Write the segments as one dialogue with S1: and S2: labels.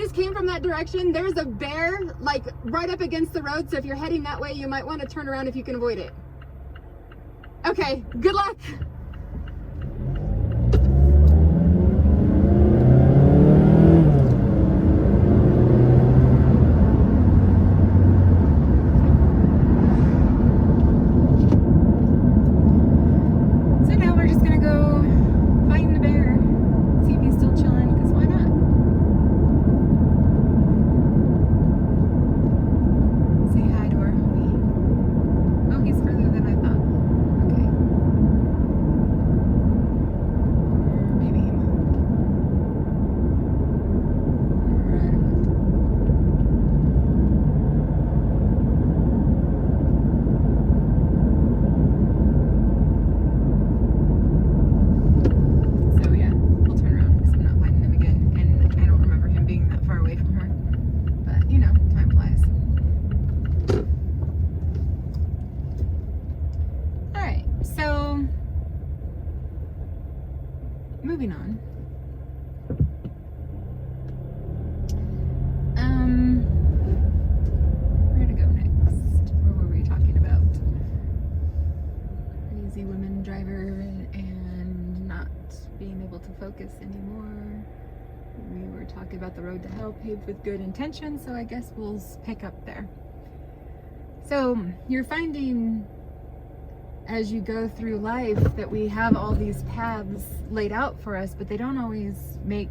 S1: just came from that direction. There's a bear like right up against the road, so if you're heading that way, you might want to turn around if you can avoid it. Okay, good luck. So now we're just gonna go find the bear, see if he's still chilling, because why not? Say hi to our homie. Oh, he's further than I thought. Okay. Or maybe he moved. Or I don't know. So yeah, we'll turn around because I'm not finding him again, and I don't remember him being that far away from her. But you know, time flies. All right, so moving on. Where to go next? What were we talking about? Crazy women driver and not being able to focus anymore. We were talking about the road to hell paved with good intentions, so I guess we'll pick up there. So you're finding as you go through life that we have all these paths laid out for us, but they don't always make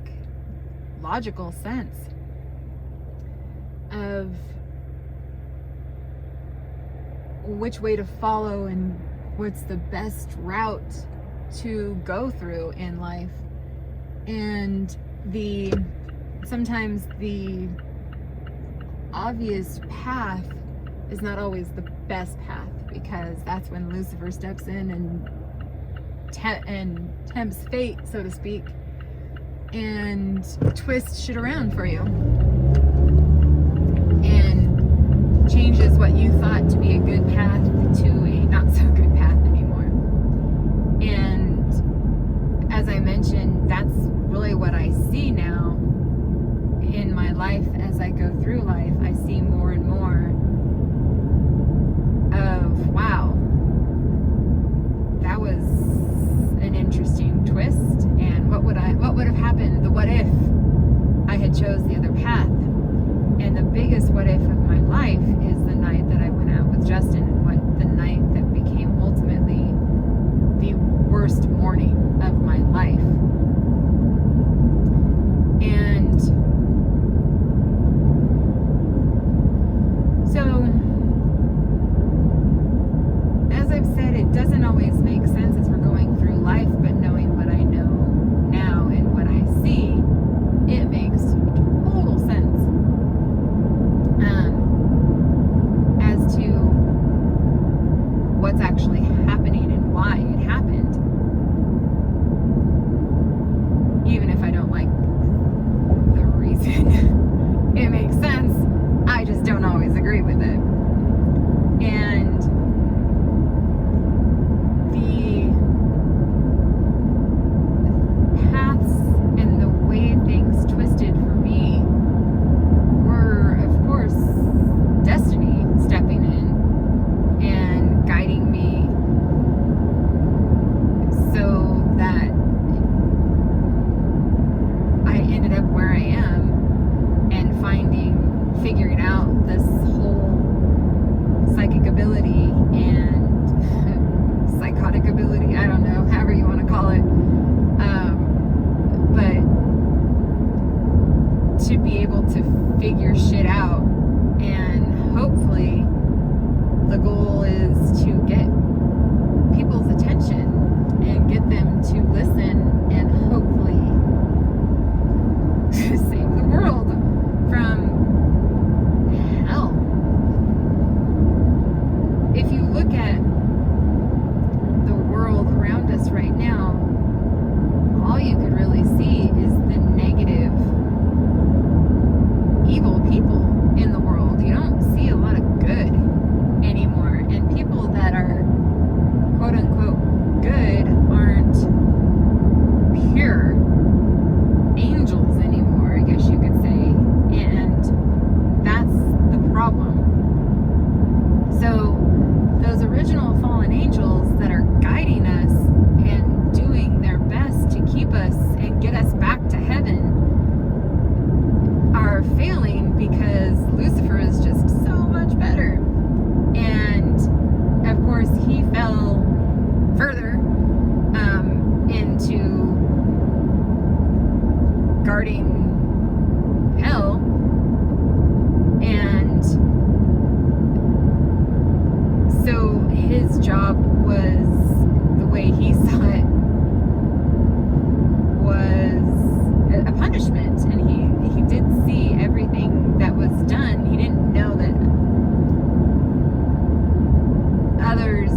S1: logical sense of which way to follow and what's the best route to go through in life. And sometimes the obvious path is not always the best path, because that's when Lucifer steps in and tempts fate, so to speak, and twists shit around for you and changes what you thought to be a good path to a not so good path anymore. And as I mentioned, that's really what I see now in my life. As I go through life, I see more and more of, wow, that was an interesting twist, and what would have happened, the what if I had chose the other path. And the biggest what if of my life is the night that I went out with Justin, and the night that became ultimately the worst morning of my life. And so, as I've said, it doesn't always make sense as we're going through life, but knowing what I know now and what I see, it makes total sense as to what's actually happening and why it happened. Even if I don't like the reason, it makes sense. I just don't always agree with it. And the paths and the way things twisted for me were, of course, destiny stepping in and guiding me so that I ended up where I am and figuring out this whole psychic ability and psychotic ability, I don't know, however you want to call it, but to be able to figure shit out, and hopefully the goal is to get people's attention and get them to listen and hopefully save the world from hell. If you look at the world around us right now, all you could really see is the negative, evil people in the world. You don't see a lot of good anymore. So his job was, the way he saw it, was a punishment, and he did see everything that was done. He didn't know that others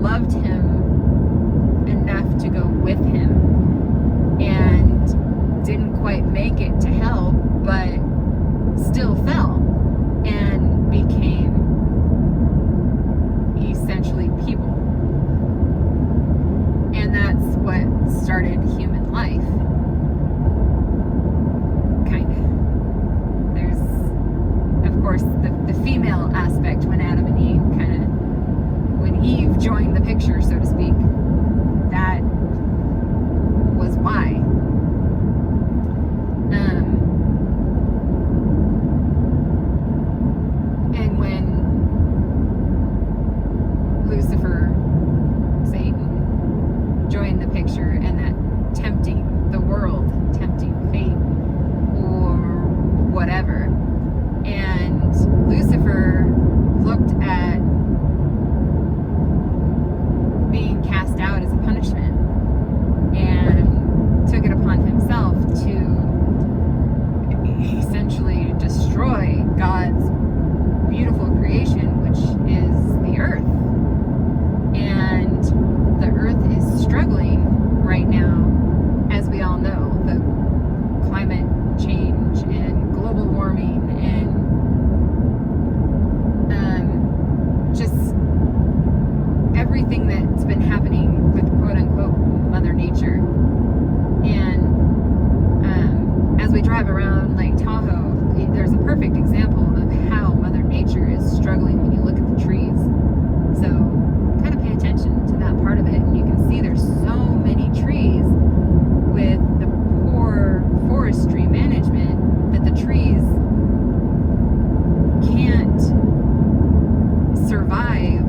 S1: loved him enough to go with him and didn't quite make it to hell, but still fell and became essentially people. And that's what started human life. Kind of. There's, of course, the female aspect when Adam and Eve kind of, when Eve joined the picture, so to speak, that was why. And when Lucifer, Satan, joined the picture, and that tempting the world, tempting fate, or whatever, and Lucifer looked at being cast out as a punishment and took it upon himself to essentially destroy God's beautiful creation, which is the earth. And the earth is struggling right now, as we all know, the climate change and global warming and just everything that's been happening with quote-unquote Mother Nature. And as we drive around Lake Tahoe, there's a perfect example of how Mother Nature is struggling when you look at the trees. So kind of pay attention to that part of it, and you can see there's so many trees with the poor forestry management that the trees can't survive,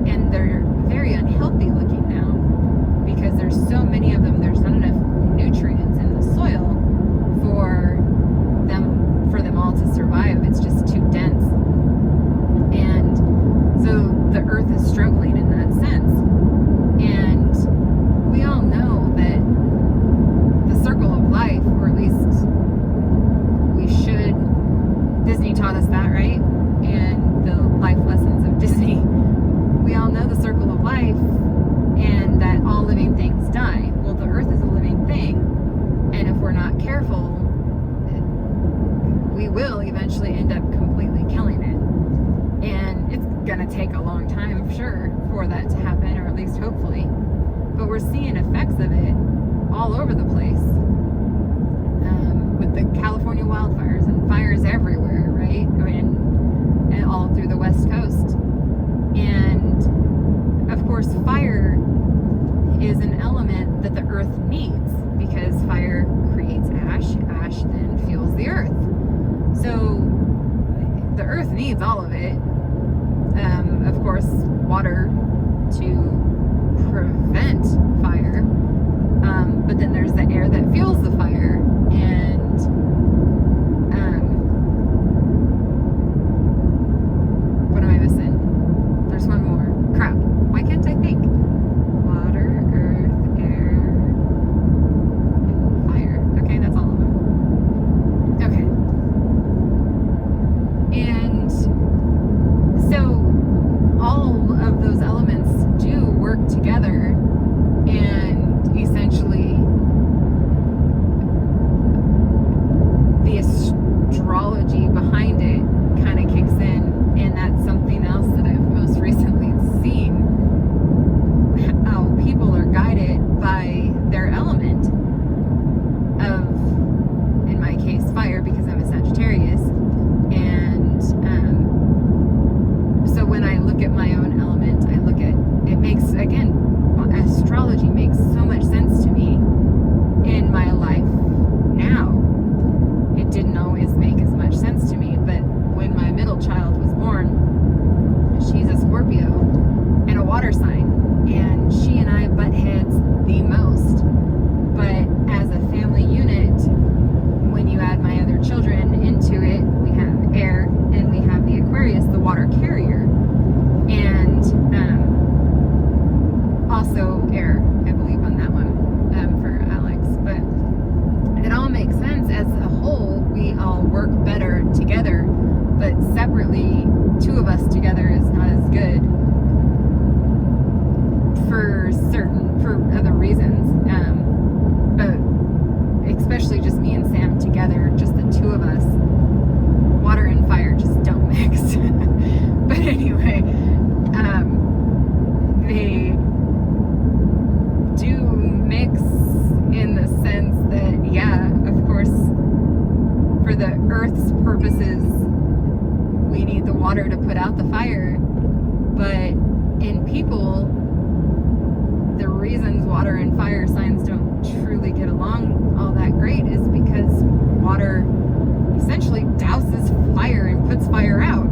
S1: and they're very unhealthy looking now because there's so many of them. There's not enough nutrients in the soil for them all to survive. It's just too dense. And so the earth is struggling in that sense. And we all know that the circle of life, or at least we should, Disney taught us that, right? And the life lessons of Disney. We all know the circle of life, and that all living things die. Well, the earth is a living thing, and if we're not careful, we will eventually end up completely killing it. And it's gonna take a long time, I'm sure, for that to happen, or at least hopefully. But we're seeing effects of it all over the place. With the California wildfires and fires everywhere, right? And all through the West Coast. And of course, fire is an element that the earth needs, because fire creates ash, ash then fuels the earth. So the earth needs all of it. Of course, water to prevent fire, but then there's the air that fuels the fire. And what am I missing? There's one more. Crap. Why can't I think? Water, earth, air, and fire. Okay, that's all of them. Okay. And so all of those elements do work together, and essentially the astrology behind it kind of kicks in. And that's something else that I've most recently seen, how people are guided by their element of, in my case, fire, because I'm a Sagittarius. And so when I look at my own element, I look at, it makes, again, astrology makes so much sense to me in my life now. It didn't always make as much sense to me, but when my middle child was born, she's a Scorpio and a water sign, and she and I butt heads the most. But as a family unit, when you add my other children into it, we have air, and we have the Aquarius, the water carrier. And two of us together is not as good for other reasons. But especially just me and Sam together, just the two of us, water and fire just don't mix. But anyway, they do mix in the sense that, yeah, of course, for the earth's purposes, we need the water to put out the fire. But in people, the reasons water and fire signs don't truly get along all that great is because water essentially douses fire and puts fire out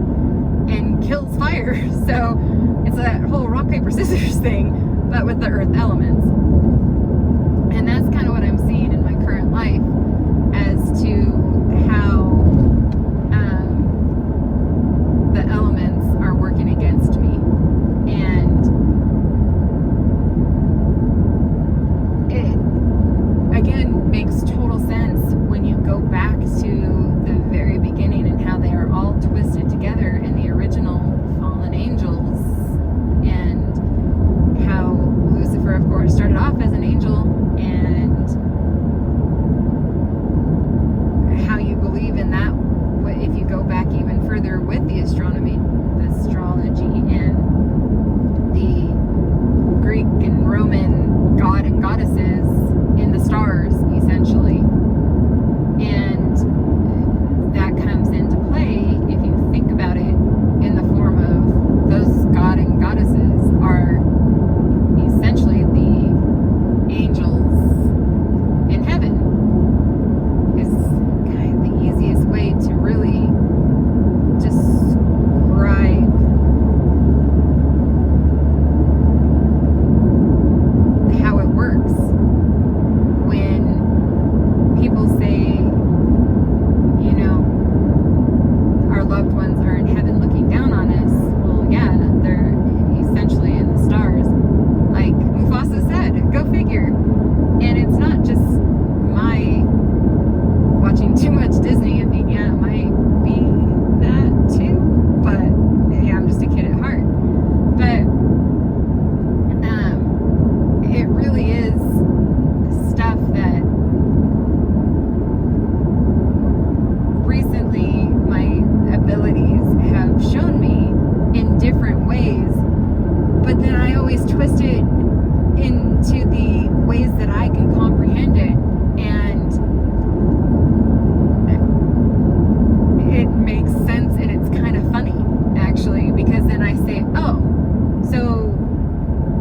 S1: and kills fire. So it's that whole rock, paper, scissors thing, but with the earth elements. And that's kind of what I'm seeing in my current life as to how the elements are working against me. And it, again, makes total sense when you go back to the very beginning and how they are all twisted together in the original fallen angels, and how Lucifer, of course, started off as an angel, and how you believe in that if you go back even further with the astronomy, the astrology, and the Greek and Roman god and goddesses in the stars, essentially. And that comes into play if you think about it in the form of those god and goddesses are essentially the angels in heaven. Is kind of the easiest way to really describe how it works. When people say, you know, our loved ones are in heaven looking down on us, well, yeah, they're essentially in the stars. Like Mufasa said, go figure. And it's not just my watching too much Disney. I mean, yeah, it might be that too, but yeah, I'm just a kid at heart. But it really is stuff that recently my abilities have shown me in different ways, but then I always twist it into the ways that I can comprehend it, and it makes sense, and it's kind of funny actually, because then I say, oh, so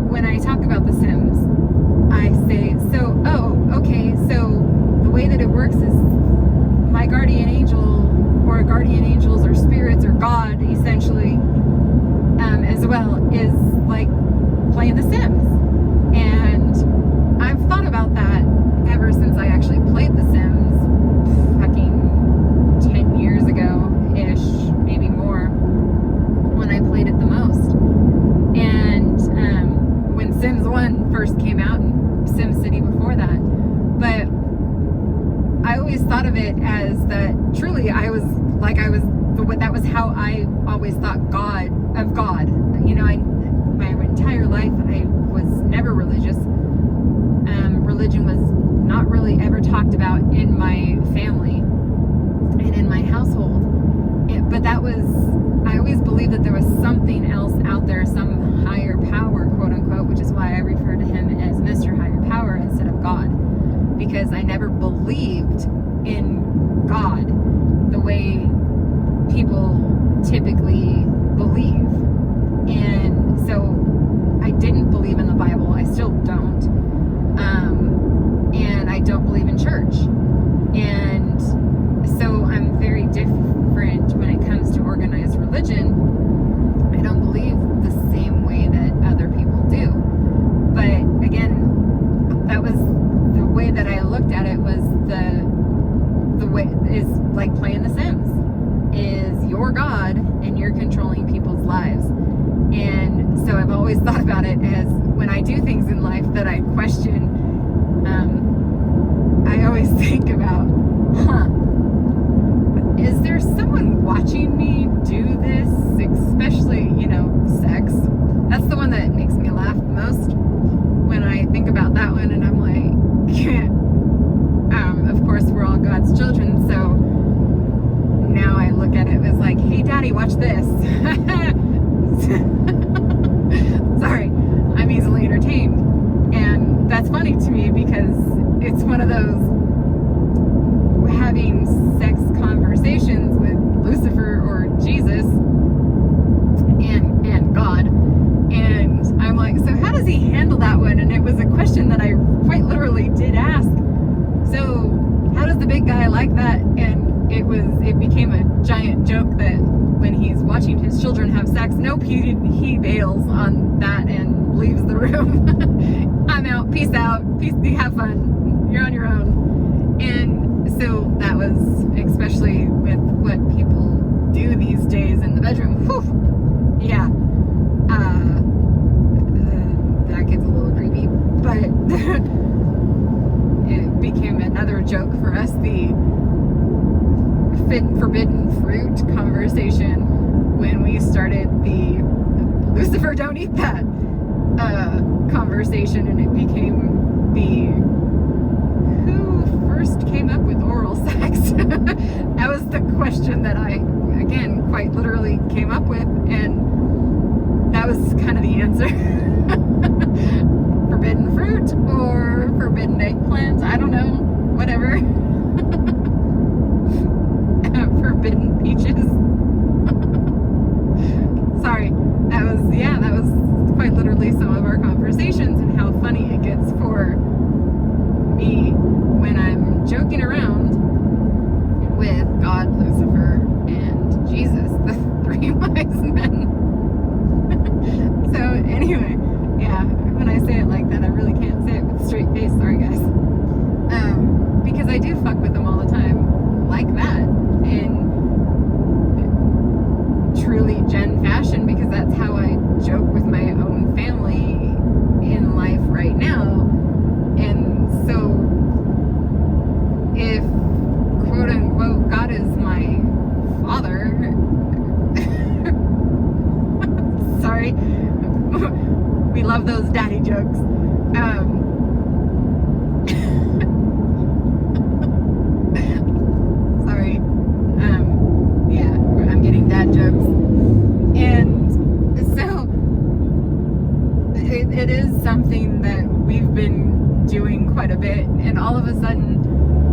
S1: when I talk about The Sims, I say, so, oh, okay, so the way that it works is my guardian angel, or guardian angels, or spirits, or God, essentially, as well, is like playing The Sims. And I've thought about that ever since I actually played The Sims, fucking 10 years ago-ish, maybe more, when I played it the most. And when Sims 1 first came out, and SimCity before that. But I always thought of it as that truly that was how I always thought of God. You know, my entire life I was never religious. Religion was not really ever talked about in my family and in my household. But I always believed that there was something else out there, some higher power, quote unquote, which is why I refer to him as Mr. Higher Power instead of God, because I never believed in God the way people typically believe. And so I didn't believe in the Bible. I still don't. And I don't believe in church. And so I'm very different when it comes to organized religion. I don't believe the same way that other people do. But again, that was the way that I looked at it, was the way is like playing The Sims. Is you're God and you're controlling people's lives. And so I've always thought about it as when I do things in life that I question, I always think about, is there someone watching me do this watch this. Sorry, I'm easily entertained. And that's funny to me because it's one of those having sex conversations with Lucifer or Jesus and God. And I'm like, so how does he handle that one? And it was a question that I quite literally did ask. So how does the big guy like that? And it became a giant joke that when he's watching his children have sex, nope, he bails on that and leaves the room. I'm out, peace out, have fun, you're on your own. And so that was, especially with what people do these days in the bedroom, whew, yeah, that gets a little creepy, but it became another joke for us, the forbidden fruit conversation when we started the Lucifer don't eat that conversation, and it became the who first came up with oral sex. That was the question that I, again, quite literally came up with, and that was kind of the answer. Forbidden fruit or forbidden eggplant, I don't know, whatever. Forbidden peaches. Sorry, that was quite literally some of our conversations, and how funny it gets for me when I'm joking around with God, Lucifer, and Jesus, the three wise men. So anyway, yeah, when I say it like that, I really can't say it with a straight face, sorry guys. Because I do fuck with them all the time like that, in truly Jen fashion, because that's how I joke with my own family in life right now. And so if quote unquote God is my father, sorry, we love those daddy jokes. Sorry. Yeah, I'm getting dad jokes. And so it is something that we've been doing quite a bit, and all of a sudden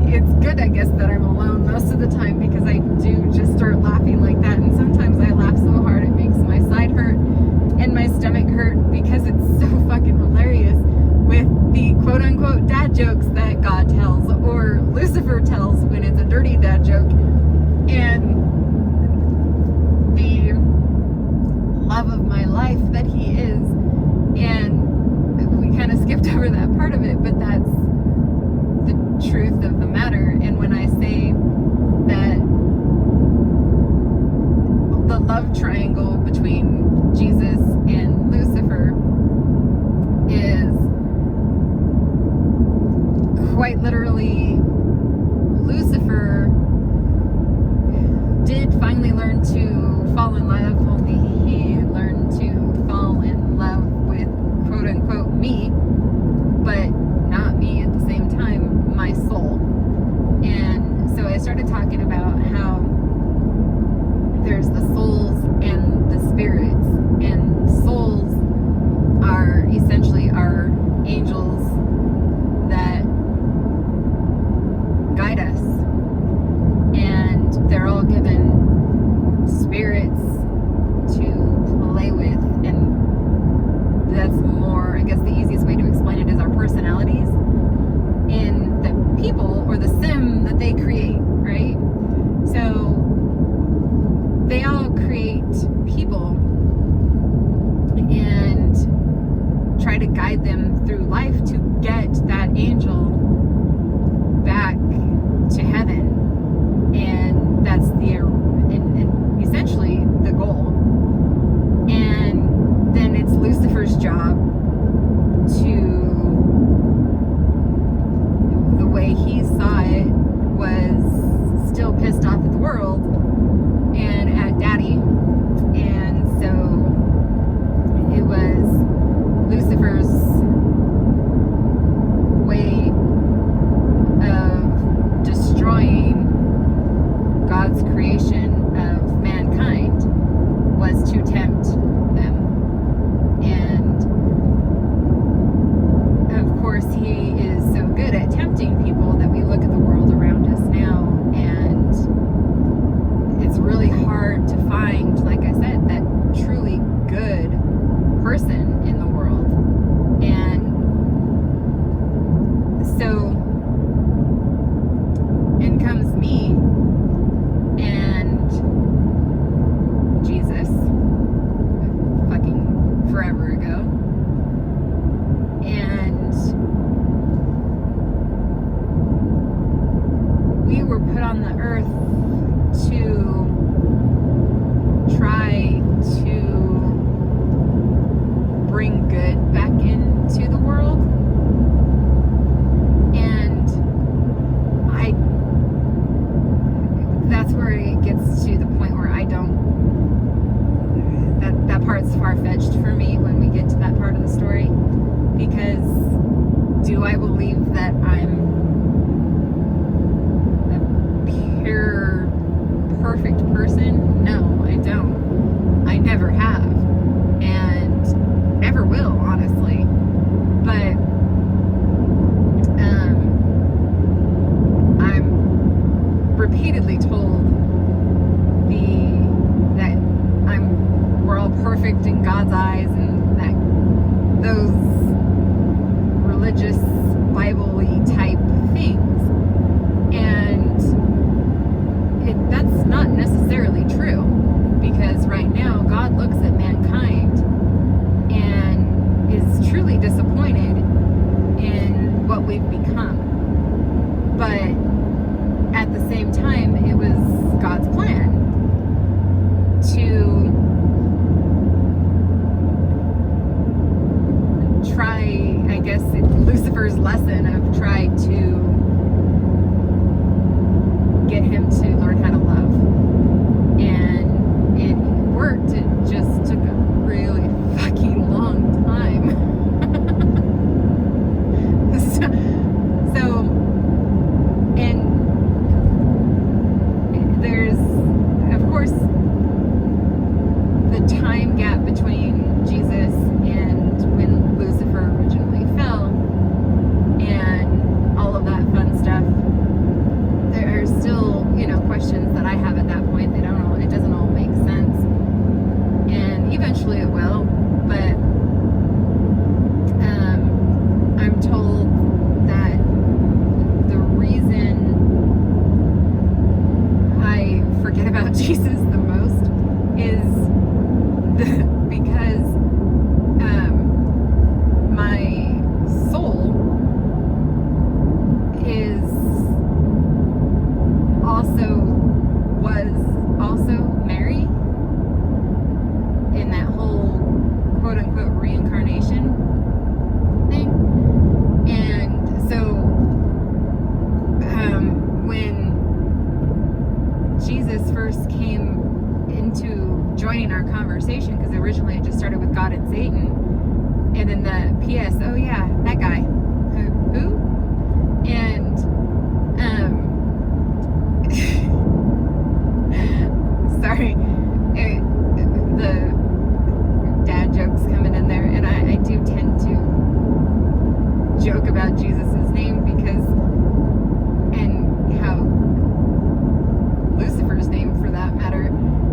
S1: it's good, I guess, that I'm alone most of the time, because I do just start laughing like that, and sometimes I laugh so hard it makes my side hurt and my stomach hurt, because it's so fucking hilarious with the quote-unquote dad jokes that God tells, or Lucifer tells when it's a dirty dad joke, and the love of my life that he is. And we kind of skipped over that part of it, but that's the truth of the matter. And when I say that the love triangle between Jesus and Lucifer is quite literally, Lucifer did finally learn to fall in love, only he learned to fall in love with quote unquote me, but not me at the same time, my soul. And so I started talking about how there's the souls and the spirits, and souls are essentially our angels that guide us, and they're all given spirits to play with, and that's more, I guess the easiest way to explain it is our personalities in the people, or the sim that they create, right? So they all create people and try to guide them through life to get that angel back to heaven, and that's essentially the goal. And then it's Lucifer's job to, the way he saw it, was still pissed off at the world and at daddy, and so it was Lucifer's way of destroying God's creation of mankind. person in the world. And so in comes me and Jesus, fucking forever ago. And we were put on the earth to try to bring good back into the world. And that's where it gets to the point where I don't, that part's far-fetched for me when we get to that part of the story, because do I believe that I'm a pure, perfect person? No, I don't. I never have, and never will, honestly. But I'm repeatedly told that we're all perfect in God's eyes, and that those religious Bible-y type things, and that's not necessarily true, because right now God looks at mankind and is truly disappointed in what we've become. But at the same time, it was God's plan to try, I guess, Lucifer's lesson of try to get him to learn how to love. And it worked. It just took a really fucking long time. so and there's, of course, the time gap between Jesus and when Lucifer originally fell and all of that fun stuff. There are still, questions that I have at that point. It doesn't all make sense. And eventually it will, but I'm told that the reason I forget about Jesus the most is because my soul was also Mary in that whole quote-unquote reincarnation thing. And so when Jesus first came into joining our conversation, because originally it just started with God and Satan, and then the P.S., oh yeah, that guy. Who? And sorry, the dad jokes coming in there, and I do tend to joke about Jesus' name and how Lucifer's name for that matter,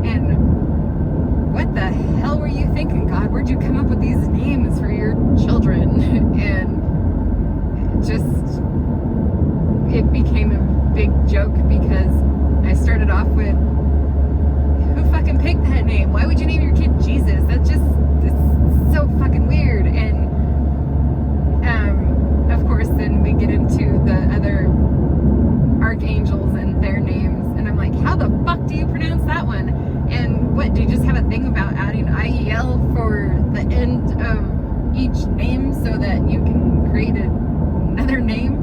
S1: and what the hell were you thinking, God? Where'd you come up with these names for your children? And just, it became a big joke because I started off with, who fucking picked that name? Why would you name your kid Jesus? It's so fucking weird. And of course then we get into the other archangels and their names, and I'm like, how the fuck do you pronounce that one? And what, do you just have a thing about adding IEL for the end of each name so that you can create another name?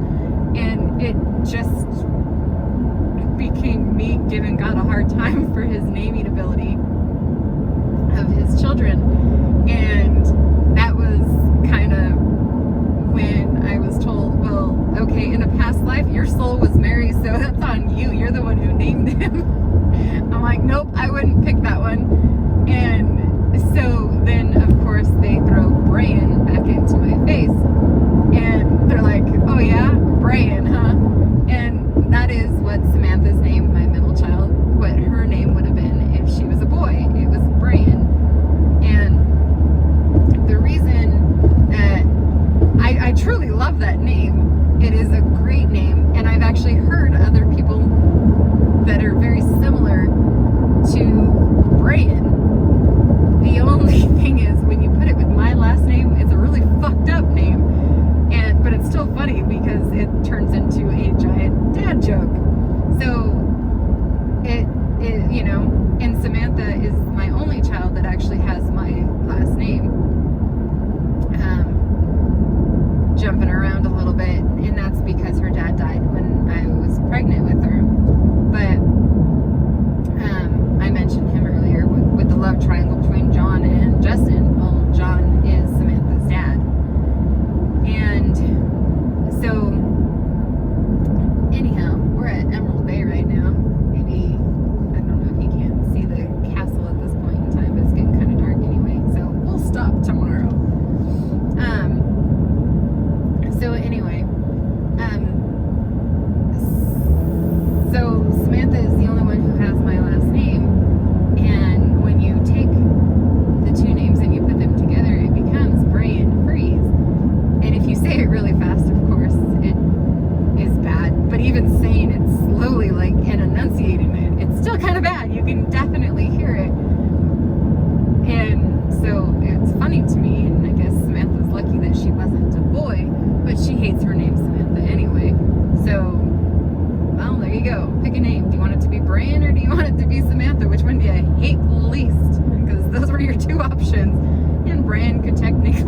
S1: And it just became me giving God a hard time for his naming ability of his children. And that was kind of when I was told, well, okay, in a past life your soul was Mary, so that's on you, you're the one who named him. I'm like, nope, I wouldn't pick that one. And so then of course they throw Brian back into my face, and they're like, oh yeah, Brian, huh? And that is what Samantha's name, my middle child, what her name would have been if she was a boy. It was Brian. And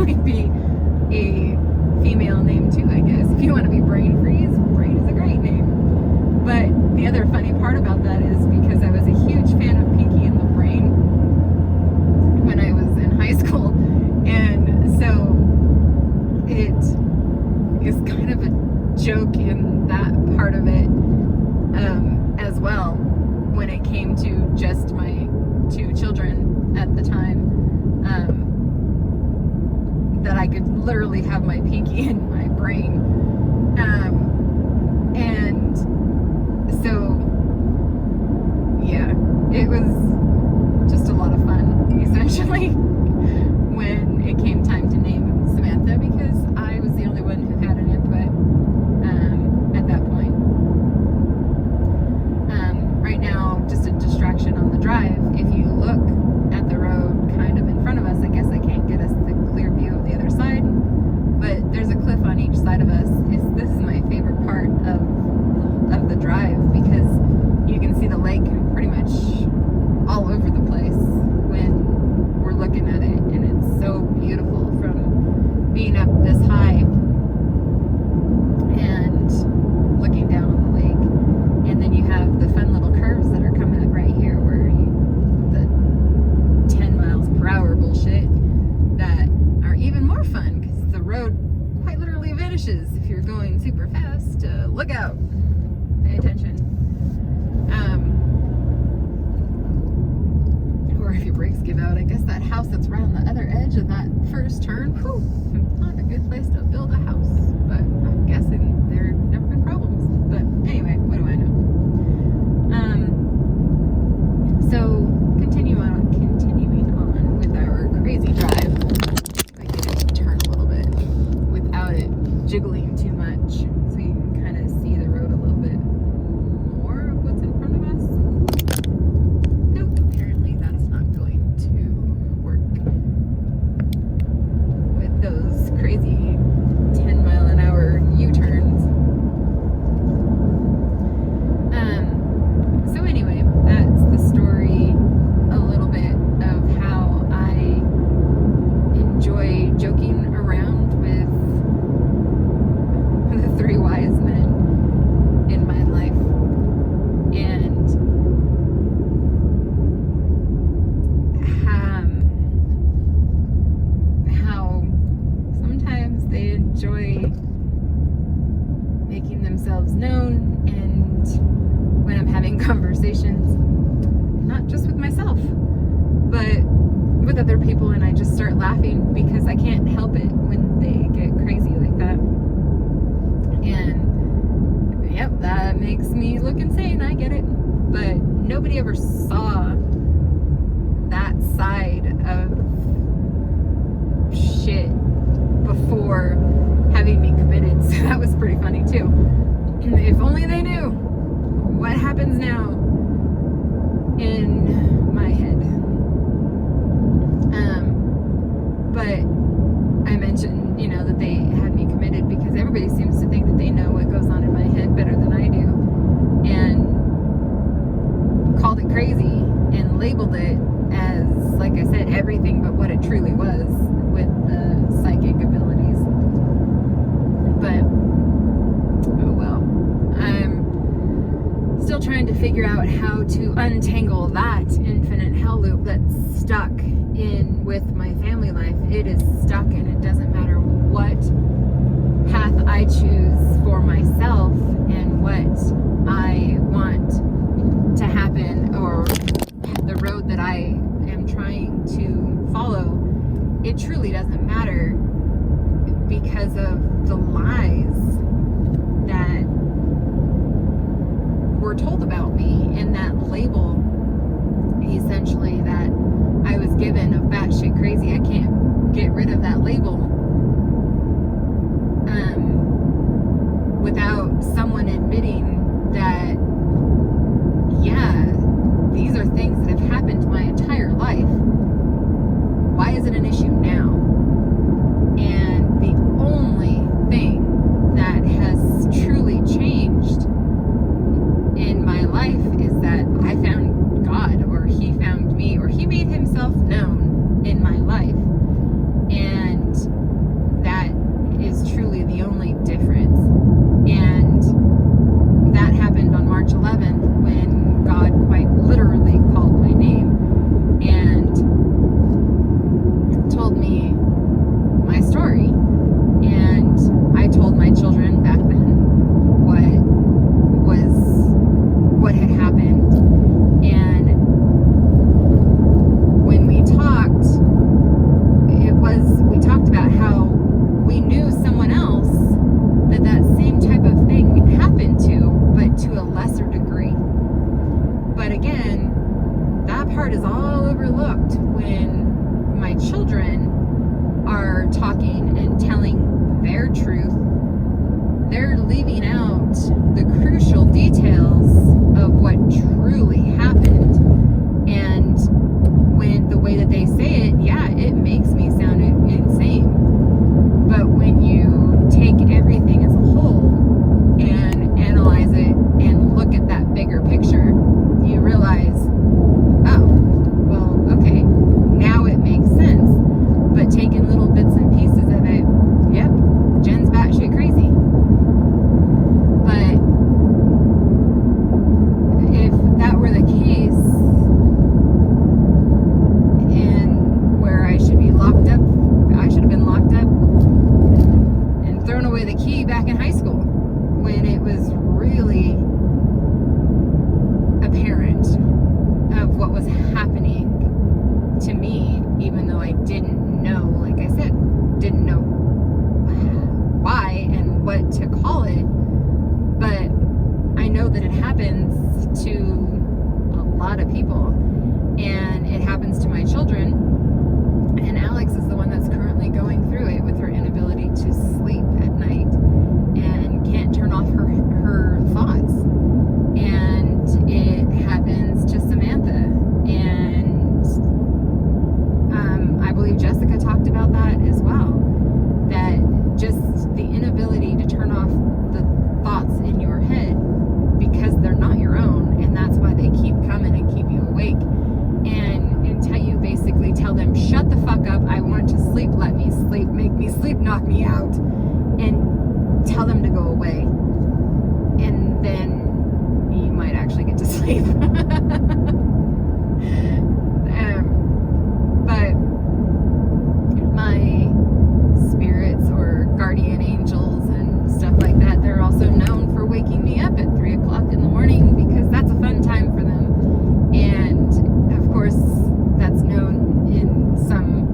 S1: probably be a female name too, I guess. If you want to be Brain Freeze, Brain is a great name. But the other funny part about that is because I was a huge fan of Pinky and the Brain when I was in high school, and so it is kind of a joke in that part of it as well, when it came to just my two children at the time, that I could literally have my pinky in my brain, and so yeah, it was just a lot of fun essentially when it came time to name Samantha, because I was the only one who had an input at that point. Right now, just a distraction on the drive. If you look at the road kind of in front of us, I guess I can't get us the clear view of the other side, but there's a cliff on each side of us. This is my favorite part of the drive, because you can see the lake pretty much all over the place when we're looking at it, and it's so beautiful from being up this high and looking down on the lake. And then you have the fun little curves that are coming up right here, where the 10 miles per hour bullshit that are even more fun, because the road quite literally vanishes if you're going super fast. Look out, pay attention. Or if your brakes give out, I guess that house that's right on the other edge of that first turn, whew, not a good place to build a house, but I'm guessing there have never been problems. But anyway, what do I know? So continuing on with our crazy drive. If I get it to turn a little bit without it jiggling too much, so you can kind of see the road a little bit more of what's in front of us. Nope, apparently that's not going to work with those crazy 10-mile-an-hour U-turns. So anyway, that's the story, a little bit of how I enjoy joking around with the three wise men in my life, and how sometimes they enjoy making themselves known, and when I'm having conversations, not just with myself, but with other people, and I just start laughing because I can't help it when they get crazy like that. And yep, that makes me look insane, I get it, but nobody ever saw that side of shit before having me committed, so that was pretty funny too. If only they knew what happens now in my head. But I mentioned, that they had me committed because everybody seems to think that they know what goes on in my head better than I do, and called it crazy and labeled it as, like I said, everything but what it truly was with the psychic abilities. But oh well, I'm still trying to figure out how to untangle that infinite hell loop that's stuck in with my family life. It is stuck, and it doesn't matter what path I choose for myself and what I want to happen, or the road that I am trying to follow. It truly doesn't matter, because of the lies that were told about me, and that label essentially that I was given of batshit crazy. I can't get rid of that label without someone admitting that, yeah, these are things that have happened my entire life. Why is it an issue now? And the only thing that has truly changed in my life is that I found God, or He found me, or He made Himself known in my life. And leaving out the crucial details of what truly happened. And when the way that they say it, yeah, it makes me sound insane. But when you take everything as a whole and analyze it and look at that bigger picture, you realize, oh, well, okay, now it makes sense. But taking little bits and pieces of it, yep, Jen's batshit crazy. But if that were the case, and where I should be locked up, I should have been locked up and thrown away the key back in high school when it was really apparent of what was happening to me, even though I didn't know, like I said, didn't know why and what to call it. But I know that it happens to a lot of people, and it happens to my children. And Alex is the one that's currently going through it with her inability to sleep at night and can't turn off her thoughts. And it happens to Samantha. And I believe Jessica talked about that as well. That just the inability to turn off the thoughts in your head because they're not your own, and that's why they keep coming and keep you awake. And until you basically tell them, shut the fuck up, I want to sleep, let me sleep, make me sleep, knock me out, and tell them to go away. And then you might actually get to sleep. But my spirits or guardian angels and stuff like that, they're also known for waking me up at 3 o'clock in the morning because that's a fun time for them. And of course, that's known in some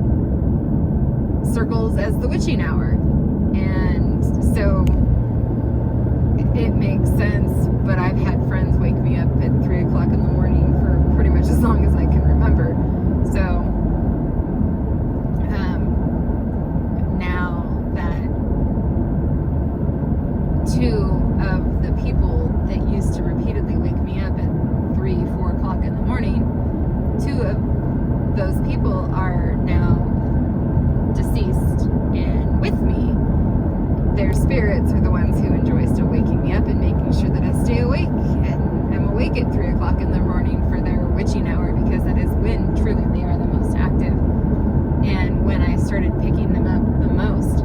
S1: circles as the witching hour. And so it makes sense, but I've had friends wake me up at 3 o'clock in the morning for pretty much as long as I can remember. So now that two of the people that used to repeatedly wake me up at 3-4 o'clock in the morning, two of those people are now deceased and with me. Their spirits are the ones who enjoy still waking me up and making sure that I stay awake and I'm awake at 3 o'clock in the morning for their witching hour, because that is when truly they are the most active and when I started picking them up the most.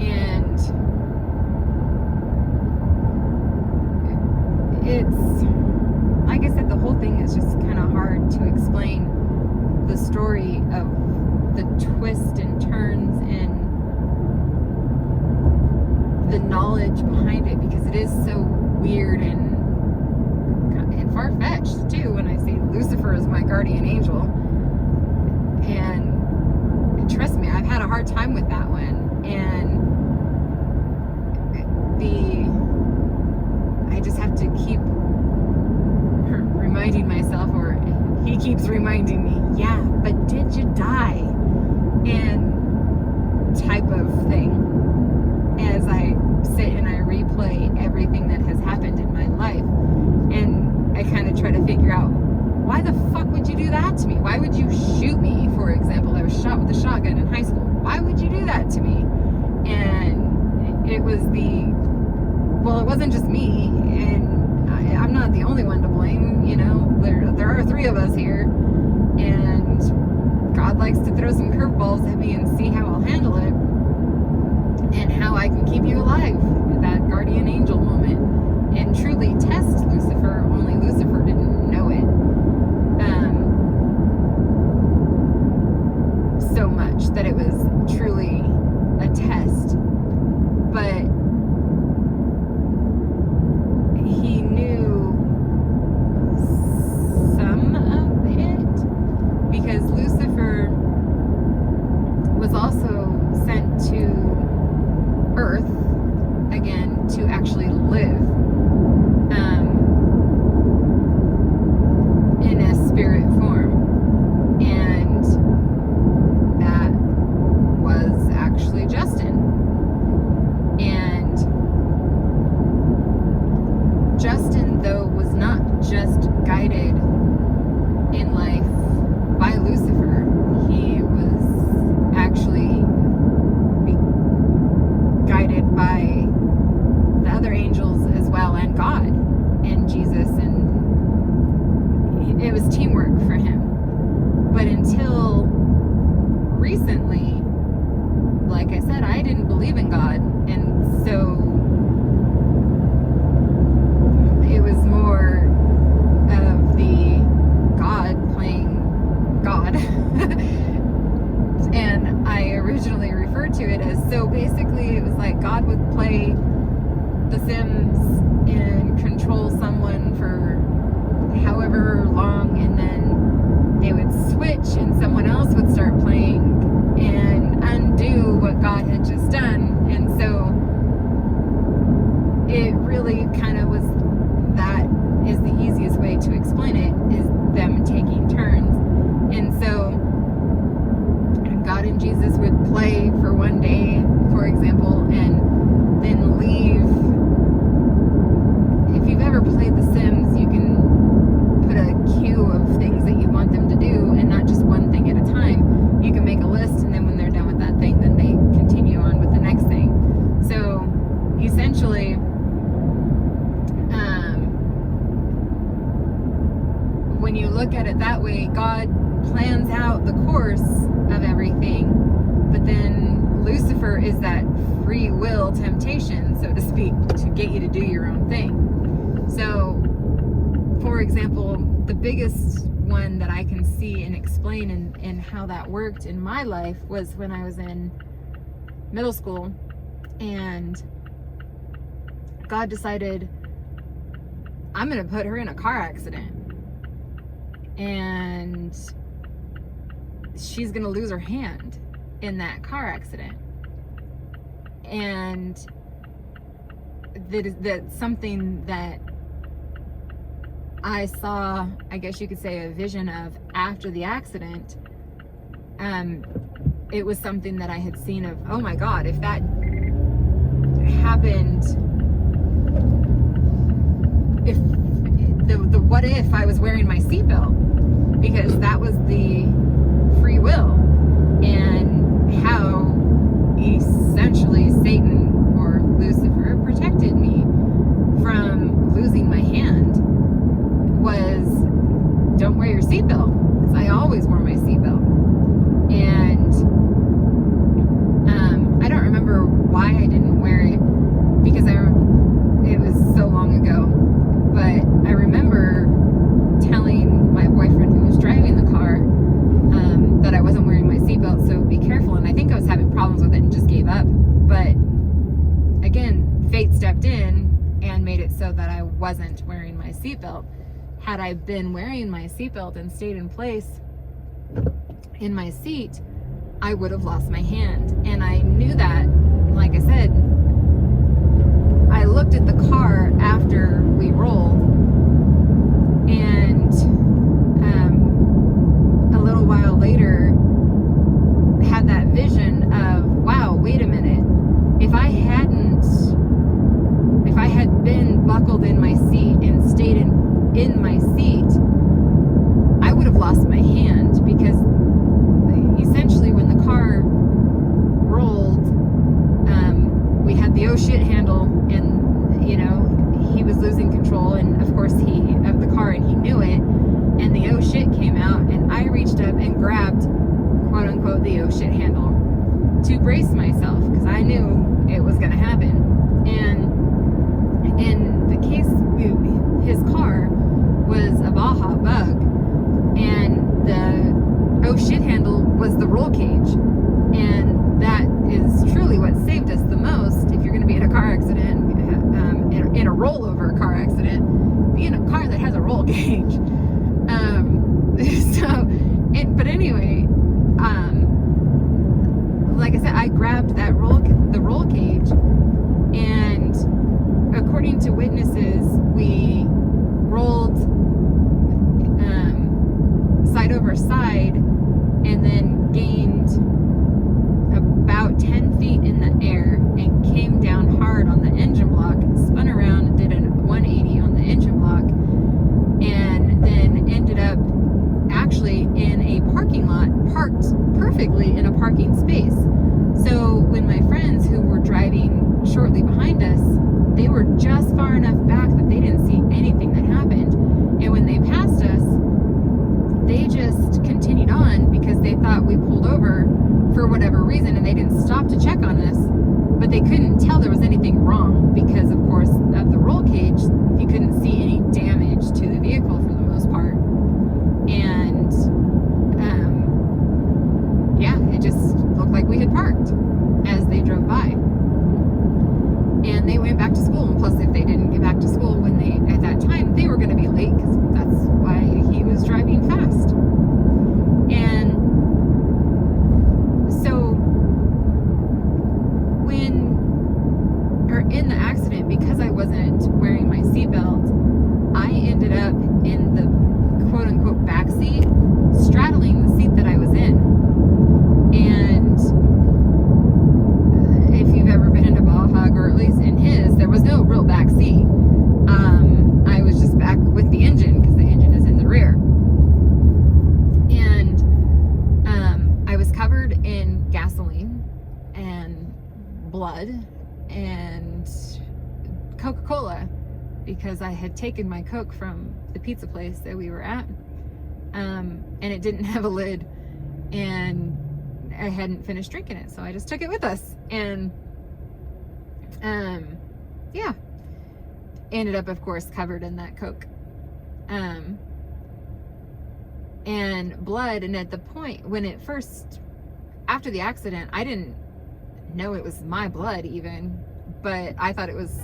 S1: And it's, like I said, the whole thing is just kind of hard to explain the story of the twists and turns and the knowledge behind it, because it is so weird and far-fetched too when I say Lucifer is my guardian angel. And trust me, I've had a hard time with that one. And I just have to keep reminding myself, or he keeps reminding me, yeah, but did you die? And type of thing, as I sit and I replay everything that has happened in my life. And I kind of try to figure out, why the fuck would you do that to me? Why would you shoot me, for example? I was shot with a shotgun in high school. Why would you do that to me? And it was well, it wasn't just me, and I'm not the only one to blame, you know. There are 3 of us here, and God likes to throw some curveballs at me and see how I'll handle it and how I can keep you alive at that guardian angel moment and truly test Lucifer. Only Lucifer didn't know it so much that it was truly a test. But he knew some of it, because Lucifer was also sent to Earth again to actually live in a spirit form, and that was actually Justin. recently, like I said, I didn't believe in God, and so it was more of the God playing God. And I originally referred to it as, so basically it was like God would play The Sims and control someone for however long, and then they would switch and someone else would start playing and undo what God had just done. And so it really kind of was, that is the easiest way to explain it, is them taking turns. And so God and Jesus would play for one day, for example, and then leave. If you've ever played The Sims, you can put a queue of things that you want them to do, and not just one thing at a time. You can make a list, and then when they're done with that thing, then they continue on with the next thing. So essentially, when you look at it that way, God plans out the course of everything, but then Lucifer is that free will temptation, so to speak, to get you to do your own thing. So, for example, the biggest one that I can see and explain and how that worked in my life was when I was in middle school, and God decided, I'm going to put her in a car accident, and she's going to lose her hand in that car accident. And that's something that I saw, I guess you could say, a vision of after the accident. It was something that I had seen of, oh my God, if that happened, if the what if I was wearing my seatbelt, because that was the free will, and how essentially Satan or Lucifer protected me from losing my hand was, don't wear your seatbelt, because I always wore my seatbelt. And I don't remember why I didn't wear it, because it was so long ago, but I remember telling my boyfriend who was driving the car that I wasn't wearing my seatbelt, so be careful. And I think I was having problems with it and just gave up. But again, fate stepped in and made it so that I wasn't wearing my seatbelt. Had I been wearing my seatbelt and stayed in place in my seat, I would have lost my hand. And I knew that, like I said, I looked at the car after we rolled, and a little while later had that vision of, wow, wait a minute, if I had been buckled in my seat and stayed in my seat, I would have lost my hand, because essentially when the car rolled, we had the oh shit handle, and he was losing control, and of course of the car, and he knew it, and the oh shit came out, and I reached up and grabbed, quote unquote, the oh shit handle to brace myself, because I knew it was going to happen. And in the case, his car was a Baja Bug, and the oh shit handle was the roll cage, and that is truly what saved us the most. If you're going to be in a car accident, in a rollover car accident, be in a car that has a roll cage. But anyway, like I said, I grabbed the roll cage, and according to witnesses, we rolled side over side, and then gained about 10 feet in the air and came down hard on the engine block, spun around and did a 180 on the engine block, and then ended up actually in a parking lot, parked perfectly in a parking space. So when my friends who were driving shortly behind us, they were just far enough back that they didn't see anything that happened. And when they passed us, they just continued on, because they thought we pulled over for whatever reason, and they didn't stop to check on us, but they couldn't tell there was anything wrong because, of course, of the roll cage, you couldn't see any damage to the vehicle for the most part. And yeah, it just looked like we had parked as they drove by. And they went back to school, and plus if they didn't get back to school when they, at that time, they were going to be late, because that's why he was driving fast. And so in the accident, because I wasn't wearing my seatbelt, I ended up in the quote-unquote back seat, straddling the seat that I was in. And if you've ever been in a ball hug, or at least in his, there was no real back seat. I was just back with the engine, because the engine is in the rear. And I was covered in gasoline and blood and Coca-Cola, because I had taken my Coke from the pizza place that we were at, and it didn't have a lid, and I hadn't finished drinking it, so I just took it with us. And yeah, ended up, of course, covered in that Coke and blood. And at the point when it first, after the accident, I didn't know it was my blood even, but I thought it was,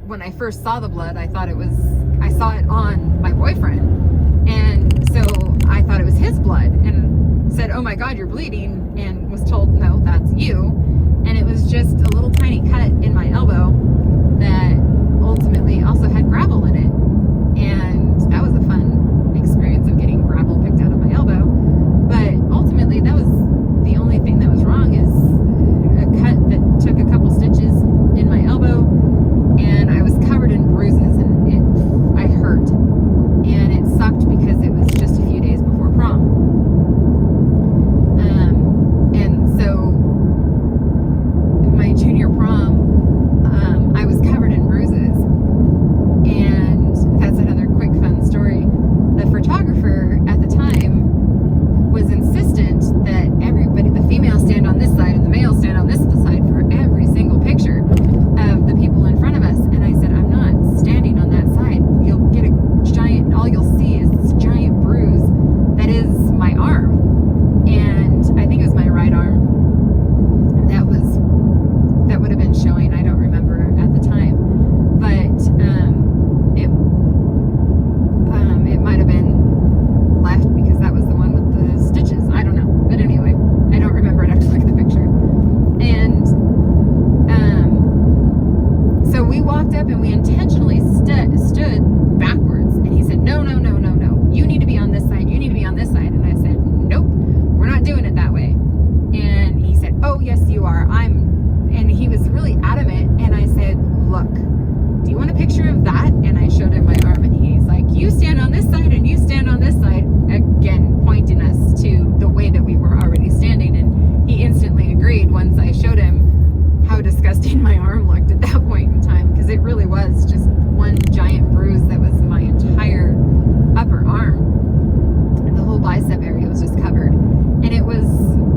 S1: when I first saw the blood, I thought it was, I saw it on my boyfriend, and so I thought it was his blood, and said, "Oh my God, you're bleeding," and was told, "No, that's you." And it was just a little tiny cut in my elbow that ultimately also had gravel in it, and that was a fun experience of getting gravel picked out of my elbow. But ultimately, that was the only thing that was wrong, is a cut that took a couple stitches in my elbow, and I was covered in bruises, and I hurt, and it sucked because it was just a few days before prom. And so my junior prom, I was covered in bruises, and that's another quick fun story. The photographer at the time was insistent that everybody, the female stand on this side and the male stand on this side for every single picture of the people in front of us. And I said, "I'm not standing on that side. You'll get a giant, all you'll see is this giant bruise that is my arm." And I think it was my right arm that would have been showing. I don't remember at the time, but it might have been left, because that was the one with the stitches. I don't know, but anyway, I don't remember. I'd have to look at the picture. And so we walked up, and we intentionally stood backwards, and he said, "No, no, no, no, no, you need to be on this side, you need to be on this side." And I said, "Nope, we're not doing it that way." And he said, "Oh yes, you are." And he was really adamant, and I said, "Look, do you want a picture of that?" And I showed him my arm, and he's like, "You stand on this side and you stand on this side," again pointing us to the way that we were already standing. And he instantly agreed once I showed him how disgusting my arm looked at that point in time, because it really was just one giant bruise that was my entire upper arm, and the whole bicep area was just covered. And it was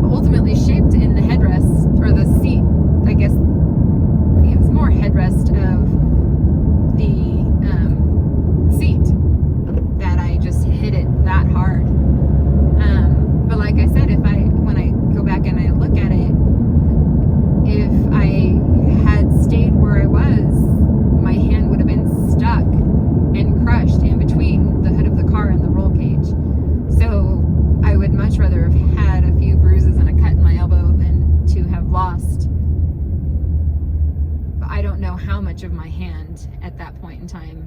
S1: ultimately shaped in the headrest, or the seat, I guess it was more headrest of the seat, that I just hit it that hard. But like I said, when I go back and I look at it, if I had stayed where I was, my hand would have been stuck and crushed in between the hood of the car and the roll cage. So I would much rather have had a few bruises and a cut in my elbow than to have lost, I don't know how much of my hand at that point in time,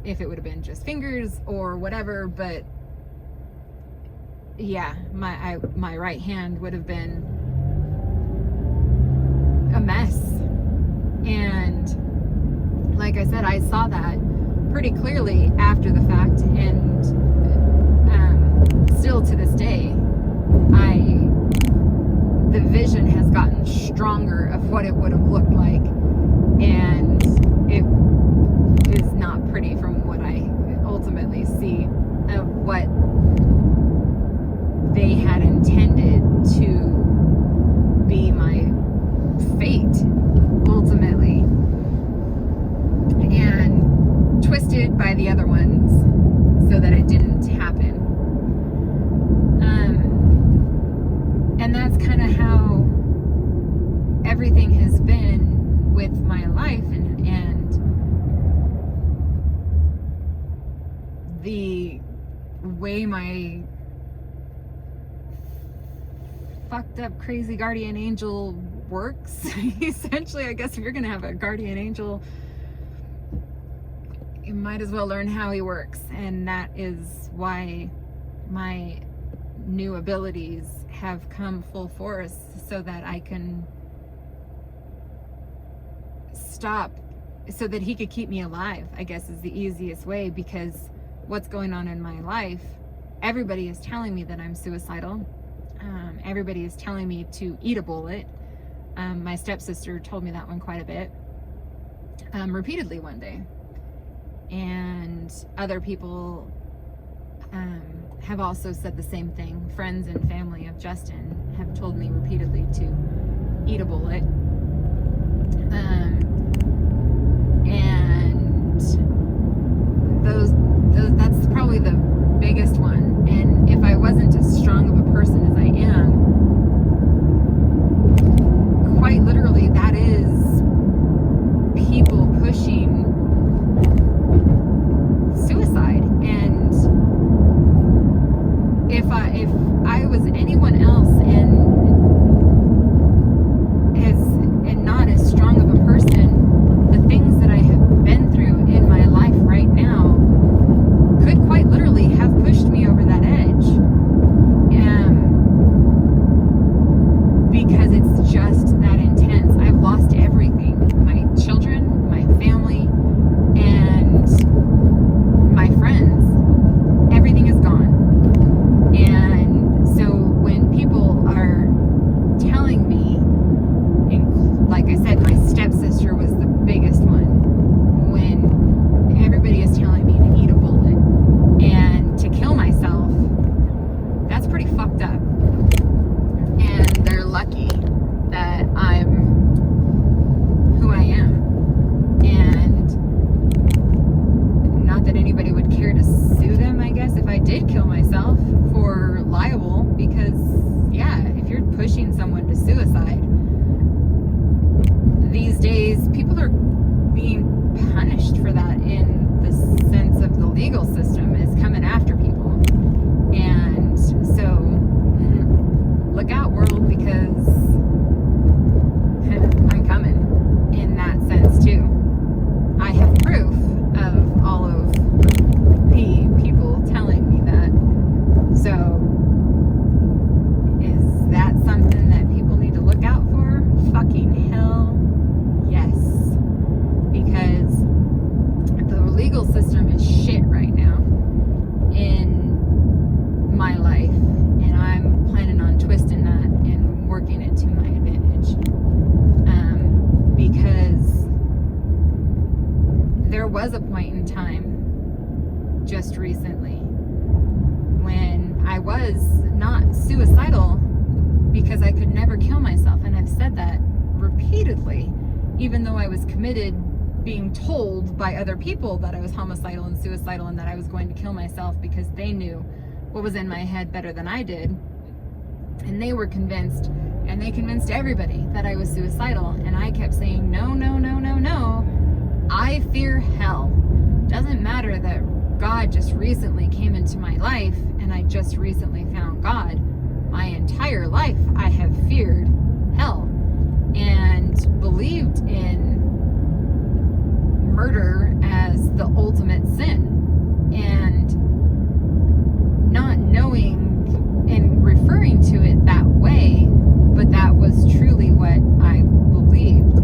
S1: if it would have been just fingers or whatever, but yeah, my right hand would have been a mess. And like I said, I saw that pretty clearly after the fact, and still to this day, the vision has gotten stronger of what it would have looked like, and it is not pretty from what I ultimately see of what they had intended to And that's kind of how everything has been with my life, and the way my fucked up crazy guardian angel works. Essentially, I guess if you're gonna have a guardian angel, you might as well learn how he works. And that is why my new abilities have come full force, so that I can stop, so that he could keep me alive, I guess is the easiest way. Because what's going on in my life, everybody is telling me that I'm suicidal. Everybody is telling me to eat a bullet. My stepsister told me that one quite a bit, repeatedly one day. And other people have also said the same thing. Friends and family of Justin have told me repeatedly to eat a bullet. And that's probably the biggest one. And if I wasn't as strong of a person as I am, quite literally, that is people pushing suicide. And if I was anyone else and not as strong of a person, the things that I have been through in my life right now could quite literally have pushed me over that edge. Because it's just that intense. I've lost everything. My children, my family, and my friends. Everything is gone. And so when people are telling me, and like I said, my stepsister was the biggest one, when everybody is telling me to eat a bullet and to kill myself, that's pretty fucked up. And they're lucky that I'm who I am. And not that anybody would care to sue them, I guess, if I did kill myself for libel, because yeah, if you're pushing someone to suicide, these days people are being punished for that, in the sense of the legal system is coming after people. And so look out, world, because I'm coming in that sense too. I have proof of all of the people telling me that. So is that something that people need to look out for? Fucking hell yes. Because the legal system is shit right now in my life, and I'm planning on twisting that and working it to my advantage. Because there was a point in time just recently when I was not suicidal, because I could never kill myself. And I've said that repeatedly, even though I was committed, being told by other people that I was homicidal and suicidal and that I was going to kill myself, because they knew what was in my head better than I did. And they were convinced, and they convinced everybody that I was suicidal. And I kept saying, no, no, no, no, no. I fear hell. Doesn't matter that God just recently came into my life and I just recently found God. My entire life I have feared hell and believed in murder as the ultimate sin. And not knowing and referring to it that way, but that was truly what I believed.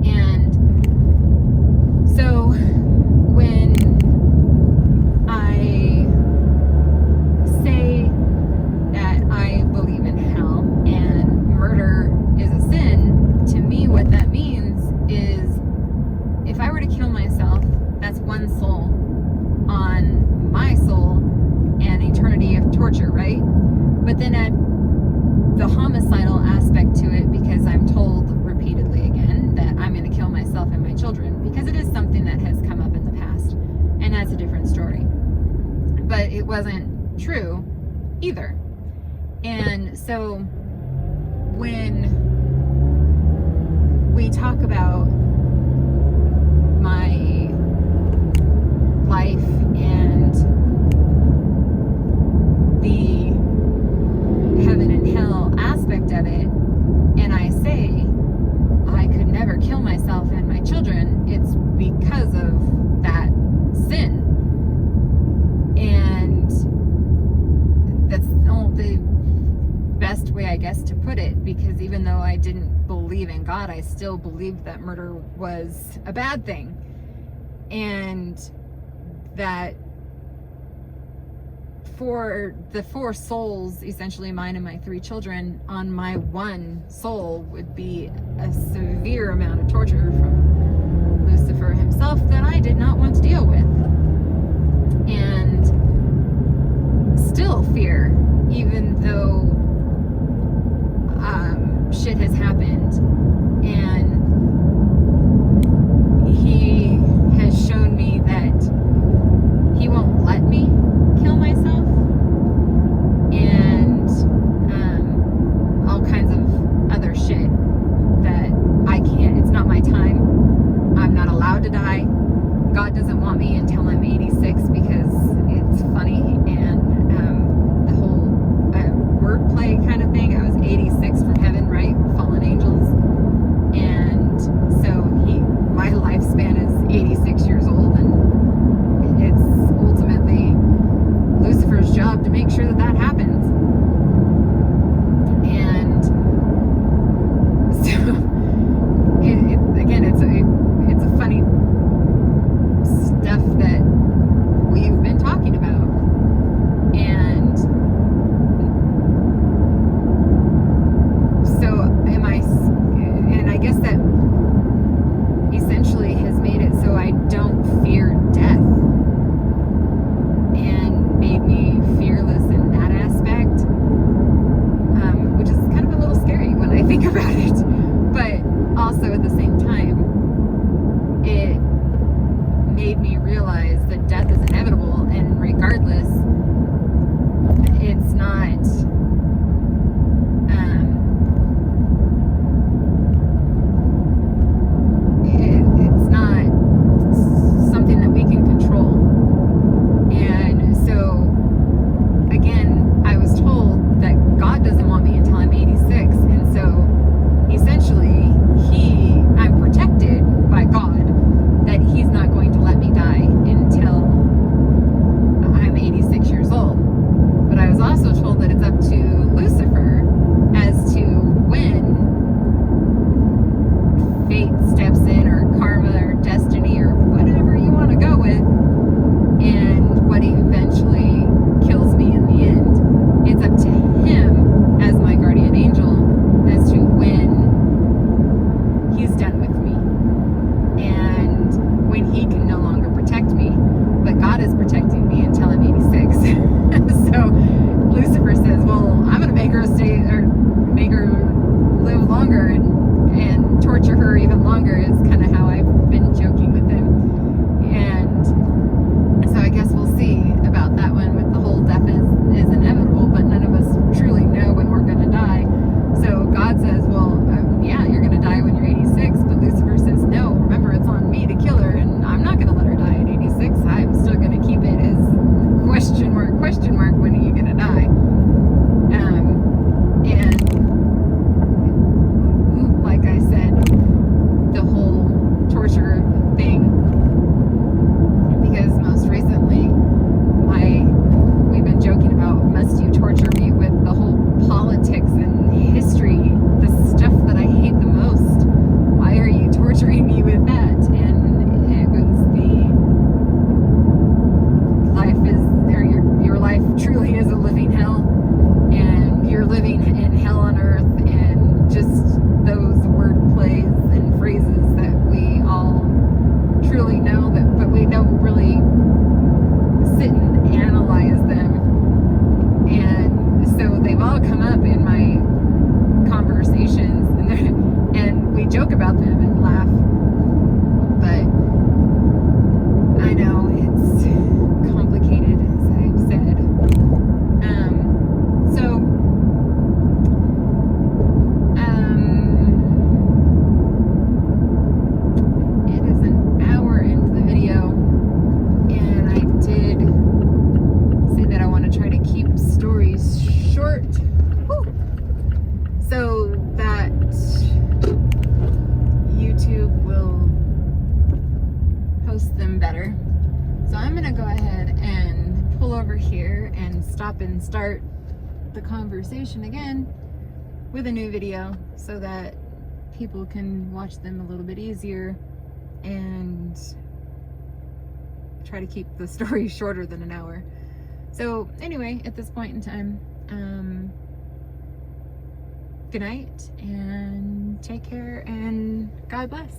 S1: And so when I say that I believe in hell and murder is a sin, to me what that means is, if I were to kill myself, that's one soul on my soul and eternity of torture, right? But then add the homicidal aspect to it, because I'm told repeatedly again that I'm going to kill myself and my children, because it is something that has come up in the past, and that's a different story. But it wasn't true either. And so when we talk about my life and the heaven and hell aspect of it, and I say I could never kill myself and my children, it's because of that sin. And that's the best way, I guess, to put it, because even though I didn't believe in God, I still believed that murder was a bad thing, and that for the 4 souls, essentially mine and my 3 children, on my 1 soul would be a severe amount of torture from Lucifer himself that I did not want to deal with. And still fear, even though shit has happened, and he has shown me that he won't let me kill myself, and all kinds of other shit that I can't, it's not my time. I'm not allowed to die. God doesn't want me until I'm 86 because it's funny, and the whole wordplay kind of thing. I was 86 from heaven, right? Fallen angels. And so my lifespan is 86 years old, and it's ultimately Lucifer's job to make sure that that happens. And so again, it's a funny stuff that we've been talking about. And so and I guess that essentially has made it so I don't fear death, and made me fearless in that aspect, which is kind of a little scary when I think about it, but also at the same time it made me realize that death is inevitable, and regardless, it's not it's not something that we can control. And so again, I was told that God doesn't want me until I'm 86, and so I'm gonna go ahead and pull over here and stop and start the conversation again with a new video so that people can watch them a little bit easier and try to keep the story shorter than an hour. So anyway, at this point in time, good night and take care and God bless.